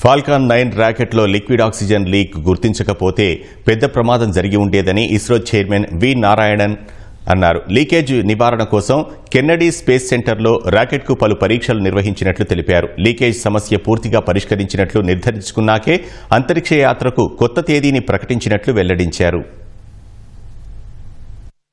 Falcon 9 రాకెట్లో liquid oxygen leak గుర్తించకపోతే పెద్ద ప్రమాదం జరిగి ఉండేదని ఇస్రో చైర్మన్ వి నారాయణన్ అన్నారు. లీకేజ్ నివారణ కోసం కెన్నడీ స్పేస్ సెంటర్లో రాకెట్కు పలు పరీక్షలు నిర్వహించినట్లు తెలిపారు. లీకేజ్ సమస్య పూర్తిగా పరిష్కరించినట్లు నిర్ధారించుకున్నాకే అంతరిక్ష యాత్రకు కొత్త తేదీని ప్రకటించినట్లు వెల్లడించారు.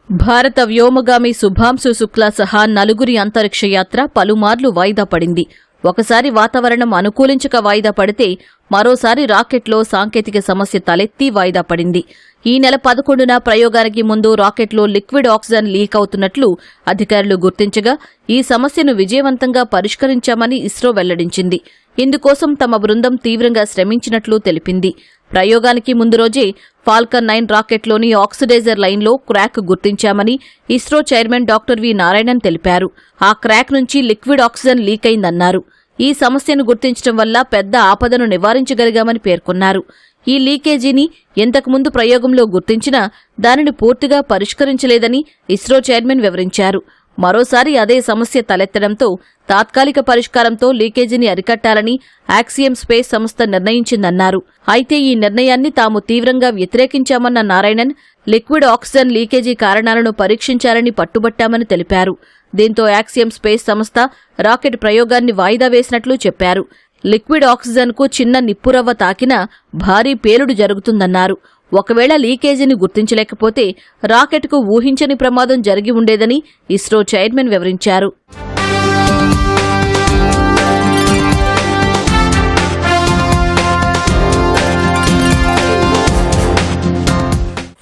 భారత వ్యోమగామి శుభాంశు శుక్లా సహా నలుగురి అంతరిక్ష యాత్ర పలుమార్లు వాయిదా పడింది. ఒకసారి వాతావరణం అనుకూలించక వాయిదా పడితే మరోసారి రాకెట్లో సాంకేతిక సమస్య తలెత్తి వాయిదా పడింది. ఈ నెల 11న ప్రయోగానికి ముందు రాకెట్లో లిక్విడ్ ఆక్సిజన్ లీక్ అవుతున్నట్లు అధికారులు గుర్తించగా ఈ సమస్యను విజయవంతంగా పరిష్కరించామని ఇస్రో వెల్లడించింది. ఇందుకోసం తమ బృందం తీవ్రంగా శ్రమించినట్లు తెలిపింది. ప్రయోగానికి ముందు రోజే ఫాల్కన్ 9 రాకెట్లోని ఆక్సిడైజర్ లైన్లో క్రాక్ గుర్తించామని ISRO chairman doctor V Narayanan తెలిపారు. ఆ క్రాక్ నుంచి లిక్విడ్ ఆక్సిజన్ లీక్ అయిందన్నారు. ఈ సమస్యను గుర్తించడం వల్ల పెద్ద ఆపదను నివారించగలిగామని పేర్కొన్నారు. ఈ లీకేజీని ఇంతకుముందు ప్రయోగంలో గుర్తించినా దానిని పూర్తిగా పరిష్కరించలేదని ఇస్రో చైర్మన్ వివరించారు. మరోసారి అదే సమస్య తలెత్తడంతో తాత్కాలిక పరిష్కారంతో లీకేజీని అరికట్టాలని యాక్సియం స్పేస్ సంస్థ నిర్ణయించిందన్నారు. అయితే ఈ నిర్ణయాన్ని తాము తీవ్రంగా వ్యతిరేకించామన్న నారాయణన్ లిక్విడ్ ఆక్సిజన్ లీకేజీ కారణాలను పరీక్షించాలని పట్టుబట్టామని తెలిపారు. దీంతో యాక్సియం స్పేస్ సంస్థ రాకెట్ ప్రయోగాన్ని వాయిదా వేసినట్లు చెప్పారు. లిక్విడ్ ఆక్సిజన్కు చిన్న నిప్పురవ్వ తాకినా భారీ పేలుడు జరుగుతుందన్నారు. ఒకవేళ లీకేజీని గుర్తించలేకపోతే రాకెట్కు ఊహించని ప్రమాదం జరిగి ఉండేదని ఇస్రో చైర్మన్ వివరించారు.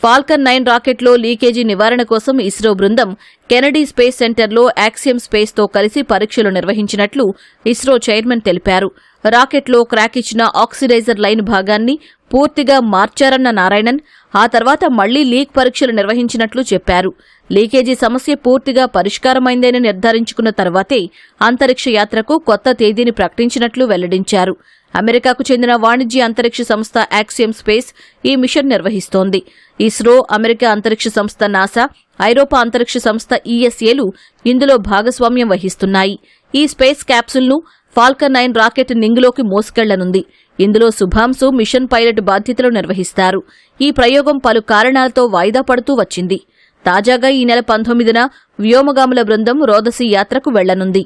ఫాల్కన్ 9 రాకెట్లో లీకేజీ నివారణ కోసం ఇస్రో బృందం కెనడీ స్పేస్ సెంటర్లో యాక్సియం స్పేస్తో కలిసి పరీక్షలు నిర్వహించినట్లు ఇస్రో చైర్మన్ తెలిపారు. రాకెట్లో క్రాక్ ఇచ్చిన ఆక్సిడైజర్ లైన్ భాగాన్ని పూర్తిగా మార్చారన్న నారాయణన్ ఆ తర్వాత మళ్లీ లీక్ పరీక్షలు నిర్వహించినట్లు చెప్పారు. లీకేజీ సమస్య పూర్తిగా పరిష్కారమైందని నిర్ధారించుకున్న తర్వాతే అంతరిక్ష యాత్రకు కొత్త తేదీని ప్రకటించినట్లు వెల్లడించారు. అమెరికాకు చెందిన వాణిజ్య అంతరిక్ష సంస్థ యాక్సియం స్పేస్ ఈ మిషన్ నిర్వహిస్తోంది. ఇస్రో, అమెరికా అంతరిక్ష సంస్థ నాసా, ఐరోపా అంతరిక్ష సంస్థ ఈఎస్ఏలు ఇందులో భాగస్వామ్యం వహిస్తున్నాయి. ఈ స్పేస్ క్యాప్సుల్ను ఫాల్కన్ 9 రాకెట్ నింగిలోకి మోసుకెళ్లనుంది. ఇందులో శుభాంశు మిషన్ పైలట్ బాధ్యతలు నిర్వహిస్తారు. ఈ ప్రయోగం పలు కారణాలతో వాయిదా పడుతూ వచ్చింది. తాజాగా ఈ నెల 19న వ్యోమగాముల బృందం రోదసీ యాత్రకు వెళ్లనుంది.